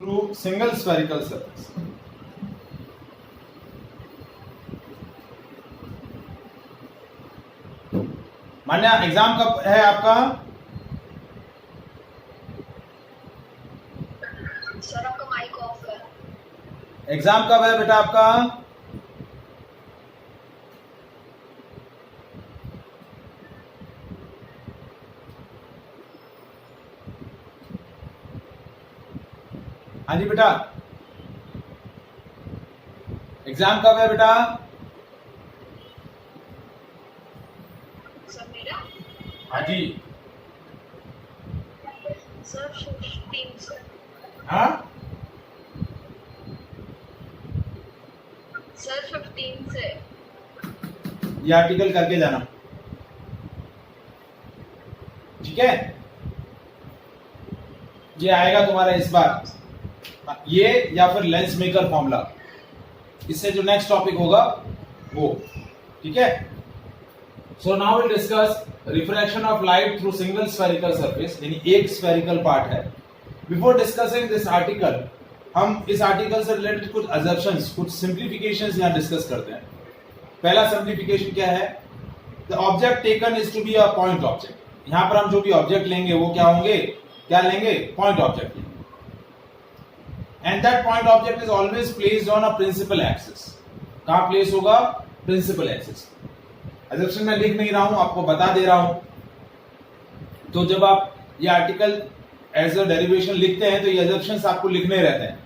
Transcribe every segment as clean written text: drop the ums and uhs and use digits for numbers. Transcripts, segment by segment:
through single spherical surface. मान्या exam कब है आपका? सर आपका माइक ऑफ है। एग्जाम कब है बेटा आपका? हाँ जी बेटा, एग्जाम कब है बेटा? सर मेरा हाँ जी। सर 15 से। हाँ सर 15 से। ये आर्टिकल करके जाना, ठीक है? ये आएगा तुम्हारा इस बार, ये या फिर लेंस मेकर फॉर्मूला, इससे जो नेक्स्ट टॉपिक होगा वो, ठीक है? So now will discuss refraction of light through single spherical surface, यानी एक स्फेरिकल पार्ट है। बिफोर डिस्कसिंग दिस आर्टिकल, हम इस आर्टिकल से रिलेटेड कुछ अजम्पशंस, कुछ सिंप्लीफिकेशंस यहां डिस्कस करते हैं। पहला सिंप्लीफिकेशन क्या है? The object taken is to be a point object. यहां पर हम जो भी ऑब्जेक्ट लेंगे वो क्या होंगे? क्या लेंगे? पॉइंट ऑब्जेक्ट लेंगे। And that point object is always placed on a principal axis. कहां प्लेस होगा? Principal axis. अजम्पशन में लिख नहीं रहा हूं, आपको बता दे रहा हूं। तो जब आप ये आर्टिकल एज अ डेरिवेशन लिखते हैं तो ये अजम्पशंस आपको लिखने रहते हैं।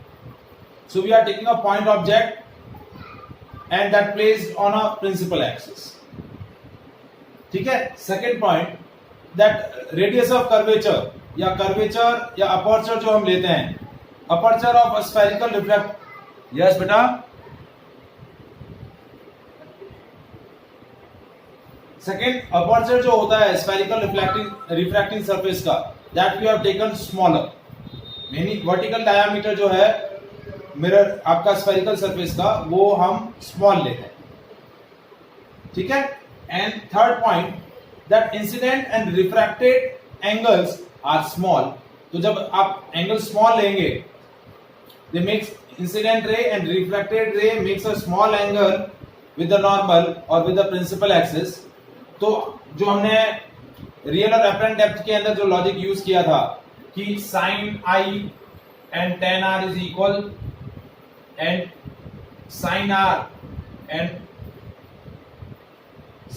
So we are taking a point object and that placed on a principal axis, ठीक है? Second point, that radius of curvature या अपर्चर जो हम लेते हैं, aperture of a spherical refract, yes बेटा, सेकेंड अपर्चर जो होता है स्फेरिकल रिफ्रैक्टिंग सरफेस का, that we have taken smaller, यानी वर्टिकल डायामीटर जो है मिरर आपका स्फेरिकल सरफेस का, वो हम स्मॉल लेते हैं, ठीक है? And third point, that incident and refracted angles are small. तो जब आप एंगल स्मॉल लेंगे, they makes incident ray and refracted ray makes a small angle with the normal और विद द प्रिंसिपल एक्सिस। तो जो हमने रियल और apparent depth के अंदर जो लॉजिक यूज किया था कि sine I and tan R is equal and sine R and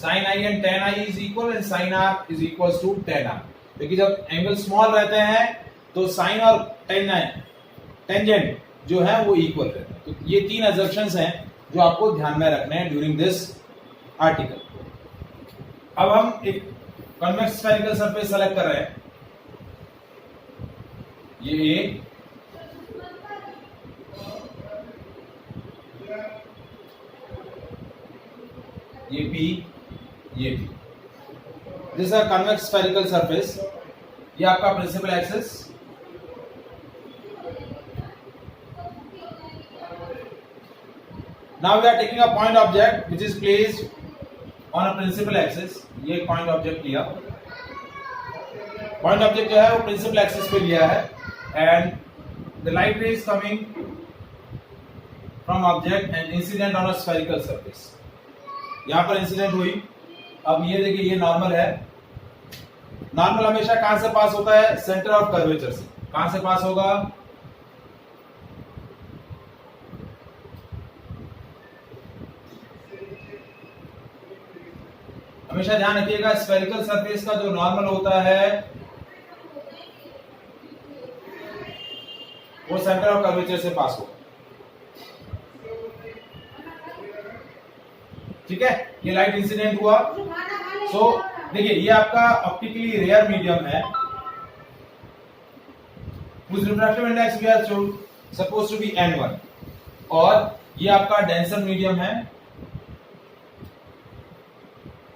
sine I and tan I is equal and sine R is equal to tan R, क्योंकि जब angle small रहते हैं तो साइन और tangent जो है वो इक्वल रहते हैं। तो ये तीन अजम्पशंस हैं जो आपको ध्यान में रखने हैं ड्यूरिंग दिस आर्टिकल। अब हम एक कन्वेक्स स्फेरिकल सरफेस सेलेक्ट कर रहे हैं, ये ए, ये बी, ये B. This are convex spherical surface. ये आपका principal axis, now we are taking a point object which is placed on a principal axis। ये पॉइंट ऑब्जेक्ट लिया, पॉइंट ऑब्जेक्ट जो है वो प्रिंसिपल एक्सिस पे लिया है, एंड द लाइट रे is coming from object and incident on a spherical surface. यहां पर इंसिडेंट हुई। अब ये देखिए, ये नॉर्मल है। नॉर्मल हमेशा कहां से पास होता है? सेंटर ऑफ कर्वेचर से। कहां से पास होगा? हमेशा ध्यान रखिएगा, स्फेरिकल सरफेस का जो नॉर्मल होता है वो सेंटर ऑफ कर्वेचर से पास होगा, ठीक है? ये लाइट इंसिडेंट हुआ। सो देखिए, ये आपका ऑप्टिकली रेयर मीडियम है, whose refractive index we are supposed to be n1, और ये आपका डेंसर मीडियम है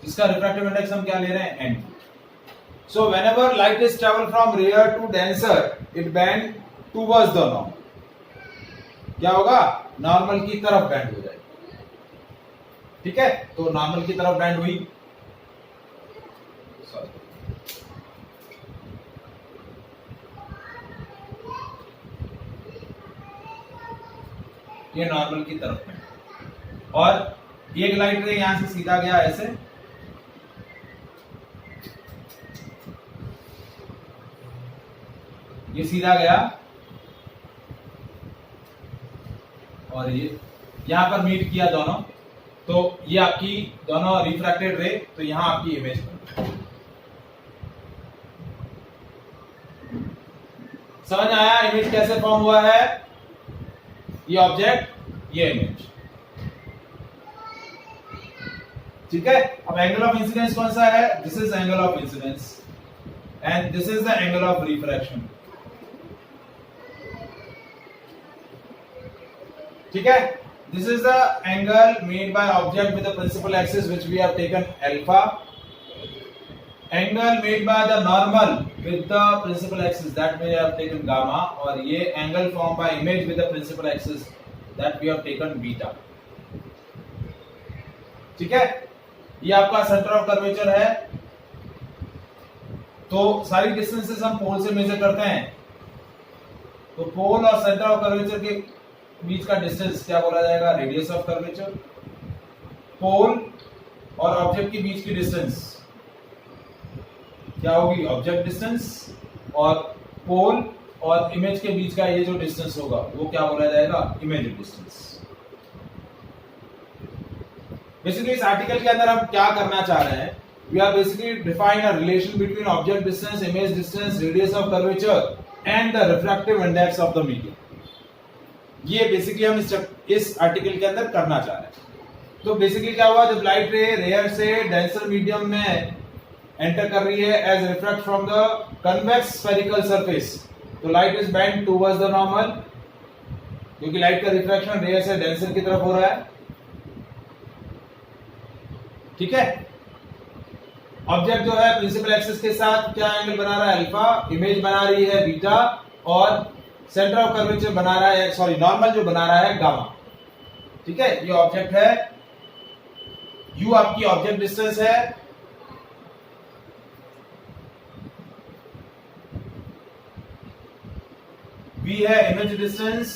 जिसका रिफ्रैक्टिव इंडेक्स हम क्या ले रहे हैं? n2। So whenever light is travel from rare to denser, it bend towards the normal. क्या होगा? नॉर्मल की तरफ बेंड हो जाएगी, ठीक है? तो नॉर्मल की तरफ बेंड हुई। ये नॉर्मल की तरफ में, और एक लाइट रे यहां से सीधा गया ऐसे, ये सीधा गया और ये यहां पर मीट किया दोनों, तो ये आपकी दोनों रिफ्रैक्टेड रे, तो यहां आपकी इमेज बनी। समझ आया इमेज कैसे फॉर्म हुआ है? ये ऑब्जेक्ट, ये इमेज, ठीक है। अब एंगल ऑफ इंसिडेंस कौन सा है? This is angle of incidence and this is the angle of refraction, ठीक है। This is the angle made by object with the principal axis which we have taken alpha. Angle made by the normal with the principal axis that we have taken gamma, और ये angle formed by image with the principal axis that we have taken beta. ठीक है, ये आपका centre of curvature है। तो सारी distances हम पोल से मेजर करते हैं, तो पोल और सेंटर ऑफ कर्वेचर के बीच का डिस्टेंस क्या बोला जाएगा? Radius of curvature. पोल और ऑब्जेक्ट के बीच की डिस्टेंस क्या होगी? Object distance. और पोल और इमेज के बीच का ये जो डिस्टेंस होगा वो क्या बोला जाएगा? Image distance. बेसिकली इस आर्टिकल के अंदर हम क्या करना चाह रहे हैं? We are basically define a relation between object distance, image distance, radius of curvature and the refractive index of the medium. ये बेसिकली हम इस आर्टिकल के अंदर करना चाह रहे हैं। तो बेसिकली क्या हुआ? जब लाइट रे रेयर से डेंसर मीडियम में एंटर कर रही है as reflect from the convex spherical surface, तो light is bent towards the normal, क्योंकि लाइट का रिफ्रैक्शन रेयर से डेंसर की तरफ हो रहा है, ठीक है। ऑब्जेक्ट जो है प्रिंसिपल एक्सिस के साथ क्या एंगल बना रहा है? अल्फा। इमेज बना रही है बीटा, और सेंटर ऑफ कर्वेचर बना रहा है, सॉरी नॉर्मल जो बना रहा है गामा, ठीक है। ये ऑब्जेक्ट है, यू आपकी ऑब्जेक्ट डिस्टेंस है, वी है image distance,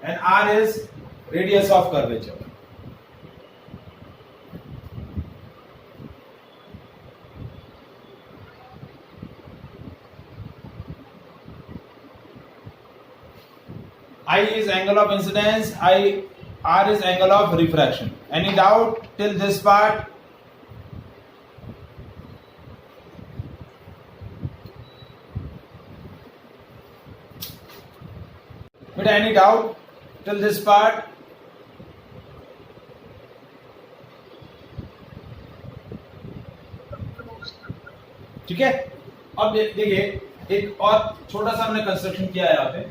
and R is radius of curvature. I is angle of incidence, R is angle of refraction. Any doubt till this part? But any doubt till this part? ठीक है। अब देखिए एक और छोटा सा हमने कंस्ट्रक्शन किया है यहाँ पे,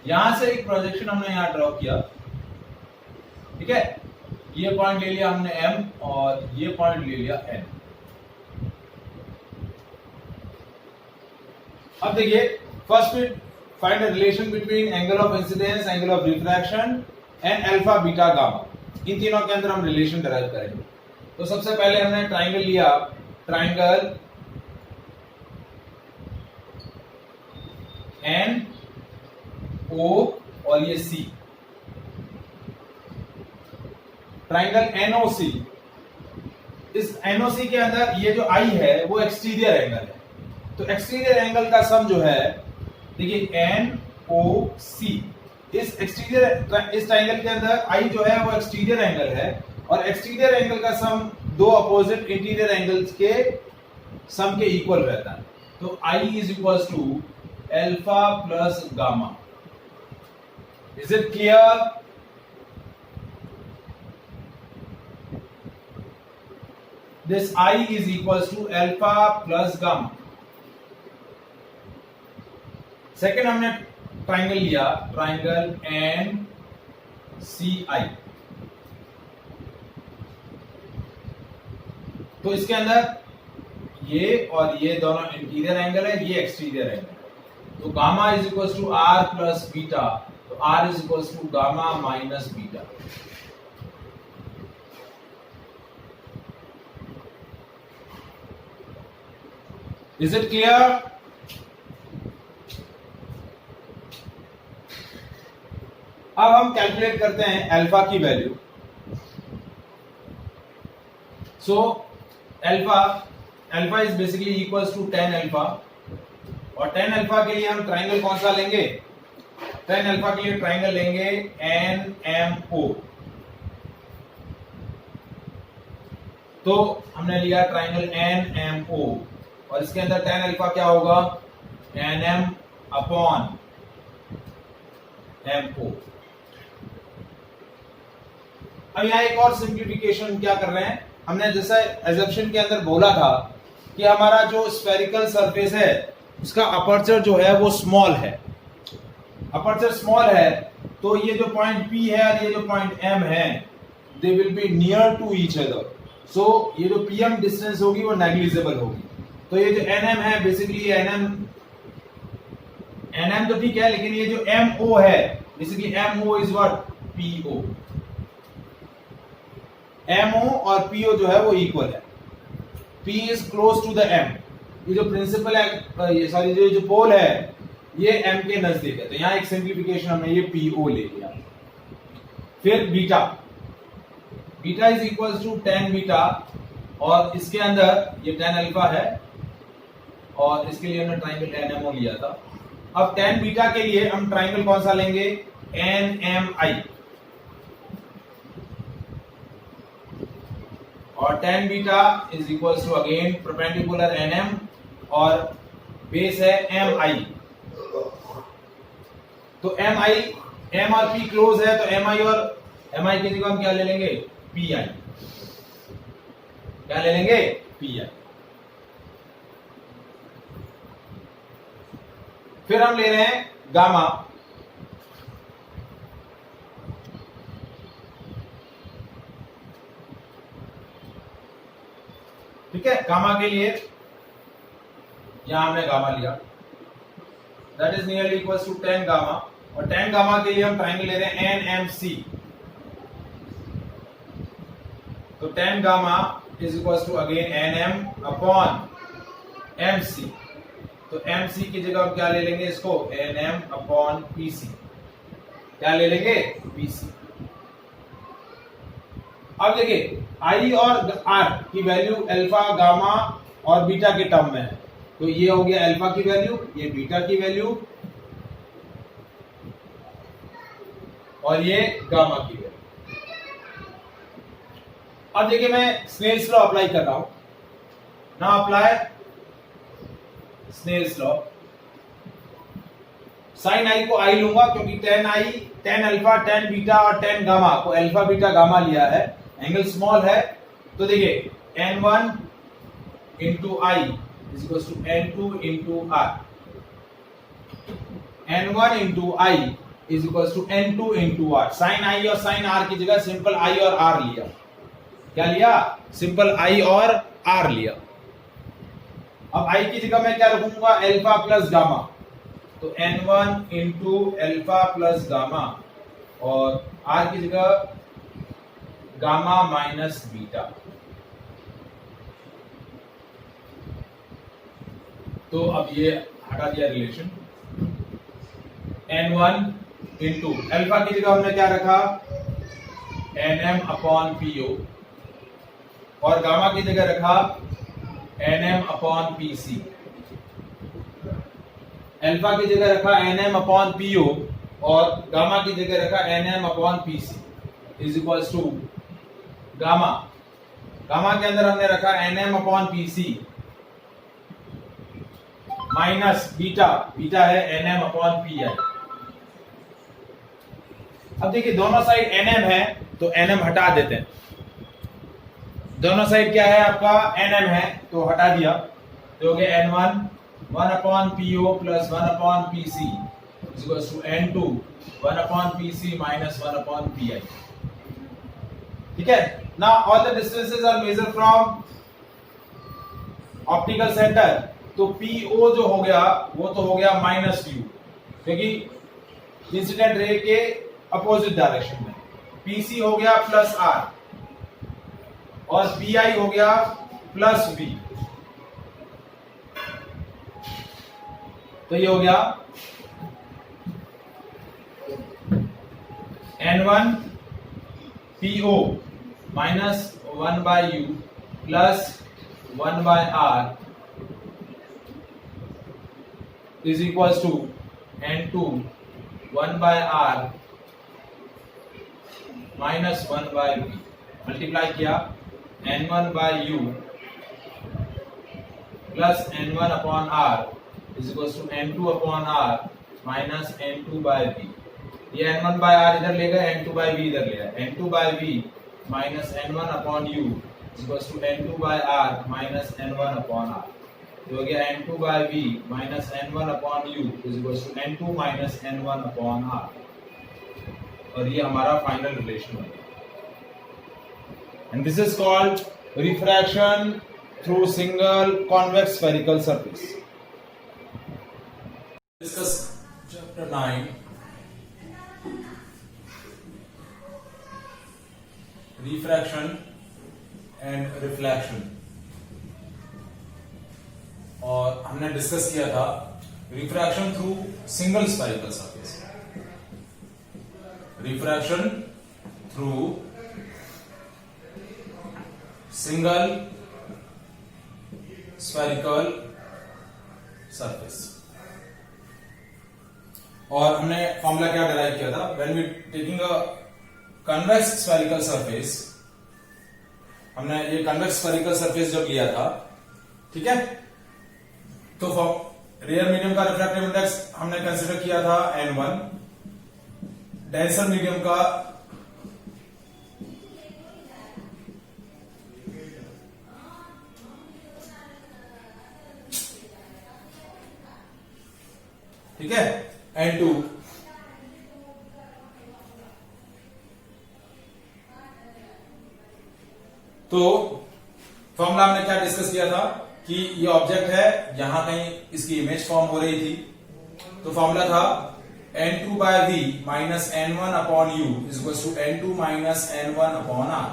यहां से एक प्रोजेक्शन हमने यहां ड्रॉ किया, ठीक है। ये पॉइंट ले लिया हमने M और ये पॉइंट ले लिया N। अब देखिए first find the relation between angle of incidence, angle of refraction and alpha beta gamma. इन तीनों के अंदर हम रिलेशन डिराइव करेंगे। तो सबसे पहले हमने ट्राइंगल लिया, ट्राइंगल N O और ये C, ट्राइंगल NOC। इस NOC के अंदर ये जो I है वो एक्सटीरियर एंगल है, तो एक्सटीरियर एंगल का सम जो है देखिए NOC, इस एक्सटीरियर इस ट्राइंगल के अंदर I जो है वो एक्सटीरियर एंगल है, और एक्सटीरियर एंगल का सम दो अपोजिट इंटीरियर एंगल्स के सम के इक्वल रहता है। तो I is equal to alpha plus gamma. Is it clear? This I is equals to alpha plus gamma. Second हमने ट्राइंगल लिया, ट्राइंगल NCI। तो इसके अंदर ये और ये दोनों इंटीरियर एंगल है, ये एक्सटीरियर एंगल है। तो gamma is equal to R plus beta, तो R is equals to gamma minus beta. Is it clear? अब हम कैलकुलेट करते हैं अल्फा की value. So alpha is basically equals to tan alpha, और tan अल्फा के लिए हम ट्राइंगल कौन सा लेंगे? tan अल्फा के लिए ट्राइंगल लेंगे NMO। तो हमने लिया ट्राइंगल NMO, और इसके अंदर tan अल्फा क्या होगा? NM upon MO। अब यहाँ एक और सिंप्लीफिकेशन क्या कर रहे हैं, हमने जैसा एजम्पशन के अंदर बोला था कि हमारा जो स्फेरिकल सरफेस है उसका अपर्चर जो है वो स्मॉल है। अपर्चर स्मॉल है तो ये जो पॉइंट P है और ये जो पॉइंट M है, they will be near to each other. So ये जो PM डिस्टेंस होगी वो नेग्लिजिबल होगी। तो ये जो NM है बेसिकली NM तो ठीक है, लेकिन ये जो MO है basically MO is what? PO। MO और PO जो है वो इक्वल है। P is close to the M। ये जो प्रिंसिपल है, ये सॉरी जो पोल है ये M के नजदीक है, तो यहाँ एक सिंप्लीफिकेशन हमने ये PO ले लिया। फिर beta is equal to tan beta, और इसके अंदर ये tan अल्फा है और इसके लिए हमने ट्राइंगल NMO लिया था। अब tan बीटा के लिए हम ट्राइंगल कौन सा लेंगे? NMI। और tan beta is equal to again perpendicular NM और बेस है MI। तो M और P क्लोज है, तो MI की जगह हम क्या ले लेंगे? PI। क्या ले लेंगे? PI। फिर हम ले रहे हैं गामा। ठीक है, गामा के लिए यहां हमने गामा लिया, that is nearly equal to tan gamma, और tan गामा के लिए हम ट्राइंगल ले रहे हैं NMC। तो tan gamma is equal to again NM upon MC। तो MC की जगह हम क्या ले लेंगे? इसको NM अपॉन PC। क्या ले लेंगे? PC। अब देखिए I और R की वैल्यू अल्फा, गामा और बीटा के टर्म में है। तो ये हो गया अल्फा की वैल्यू, ये बीटा की वैल्यू, और ये गामा की वैल्यू। अब देखिए मैं स्नेल्स लॉ अप्लाई कर रहा हूं ना। Apply Snell's law. Sine I को आई लूंगा क्योंकि tan अल्फा, tan बीटा और tan गामा को अल्फा बीटा गामा लिया है, एंगल स्मॉल है। तो देखिए n1 into I is equal to n2 into R. n1 into I is equal to n2 into R. Sine I और sine are की जगह सिंपल आई और आर लिया। क्या लिया? सिंपल आई और आर लिया। अब आई की जगह मैं क्या रखूंगा? Alpha plus gamma. तो n1 into alpha plus gamma, और आर की जगह गामा माइनस बीटा। तो अब ये हटा दिया रिलेशन। n1 इंटू अल्फा की जगह हमने क्या रखा? nm अपॉन PO, और गामा की जगह रखा nm अपॉन PC। अल्फा की जगह रखा nm अपॉन PO, और गामा की जगह रखा nm upon PC is equal to gamma के अंदर हमने रखा nm upon PC minus beta है nm अपॉन PI। अब देखिए दोनों साइड nm है तो nm हटा देते हैं। दोनों साइड क्या है? आपका nm है तो हटा दिया, तो हो गया n1 1 upon PO plus 1 upon PC is equal to n2 1 upon PC minus 1 upon PI। ठीक है, now all the distances are measure from optical centre. तो PO जो हो गया वो तो हो गया माइनस U, क्योंकि इंसिडेंट रे के अपोजिट डायरेक्शन में। PC हो गया प्लस R, और PI हो गया प्लस V। तो ये हो गया N1 PO minus 1 by U plus 1 by R is equals to N2 1 by R minus 1 by V. Multiply किया N1 by U plus N1 upon R is equals to N2 upon R minus N2 by V. ये N1 by R इधर ले गए, N2 by V इधर ले गए, N2 by V minus N1 upon U is equals to N2 by R minus N1 upon R. तो हो गया N2 by V minus N1 upon U is equals to N2 minus N1 upon R. और ये हमारा final relation है. And this is called refraction through single convex spherical surface. Discuss chapter 9. Refraction and reflection. और हमने discuss किया था refraction through single spherical surface. Refraction through single spherical surface. और हमने फॉर्मूला क्या डिराइव किया था? When we taking a convex spherical surface, हमने ये कन्वेक्स स्फेरिकल सरफेस जब लिया था, ठीक है, तो रियल मीडियम का रिफ्रैक्टिव इंडेक्स हमने कंसीडर किया था N1, डेंसर मीडियम का ठीक है N2, तो फॉर्मूला हमने क्या डिस्कस किया था कि ये ऑब्जेक्ट है, यहां कहीं इसकी इमेज फॉर्म हो रही थी, तो फॉर्मूला था N2 by V minus N1 upon U is equals to N2 minus N1 upon R.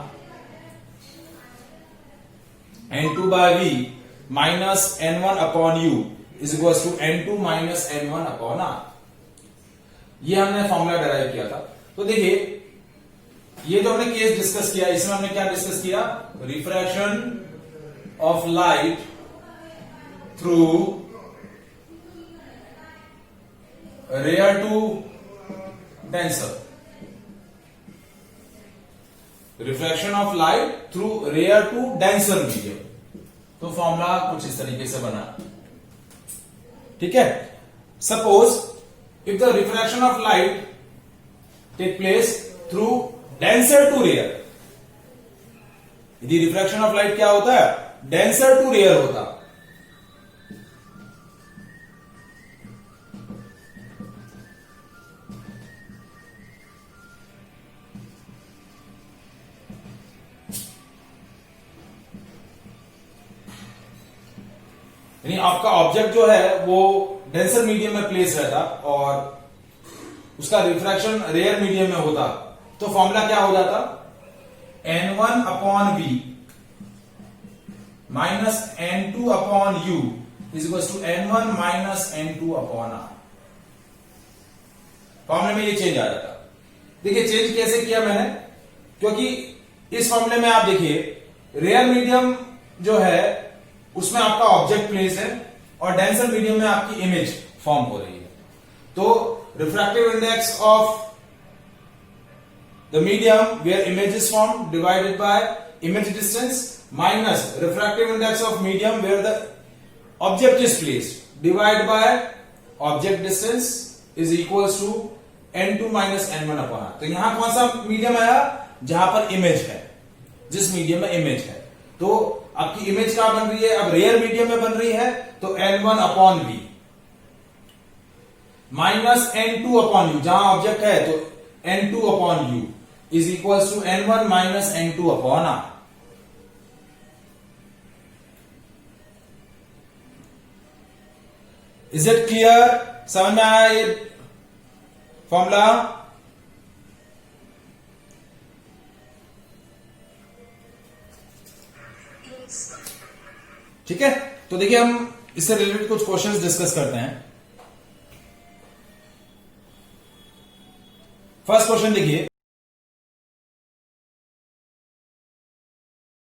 N2 by V minus N1 upon U is equals to N2 minus N1 upon R. ये हमने formula derive किया था. तो देखिए ये जो हमने case discuss किया, इसमें हमने क्या डिस्कस किया? Refraction of light through rare to denser. Refraction of light through rare to denser medium. तो फॉर्मूला कुछ इस तरीके से बना, ठीक है. Suppose if the refraction of light take place through denser to rare, यदि रिफ्रैक्शन ऑफ लाइट क्या होता है? डेंसर टू रेयर होता. यानी आपका ऑब्जेक्ट जो है वो डेंसर मीडियम में प्लेस रहता और उसका रिफ्रैक्शन रेयर मीडियम में होता, तो फॉर्मूला क्या हो जाता? N1 upon V minus N2 upon U is equals to N1 minus N2 upon R. फॉर्मूले में ये चेंज आ जाता. देखिए चेंज कैसे किया मैंने, क्योंकि इस फॉर्मूले में आप देखिए रेयर मीडियम जो है उसमें आपका ऑब्जेक्ट प्लेस है और डेंसर मीडियम में आपकी इमेज फॉर्म हो रही है. तो refractive index of the medium where image is formed divided by image distance minus refractive index of medium where the object is placed divided by object distance is equals to N2 minus N1 upon R. तो यहां कौन सा medium आया? जहां पर image है, जिस medium में इमेज है. तो आपकी इमेज क्या बन रही है? अब रेयर मीडियम में बन रही है, तो N1 upon V minus N2 upon U, जहां ऑब्जेक्ट है तो N2 upon U is equals to N1 minus N2 upon R. Is it clear? समझ में आया ये फॉर्मूला? ठीक है, तो देखिए हम इससे रिलेटेड कुछ क्वेश्चंस डिस्कस करते हैं. फर्स्ट क्वेश्चन देखिए,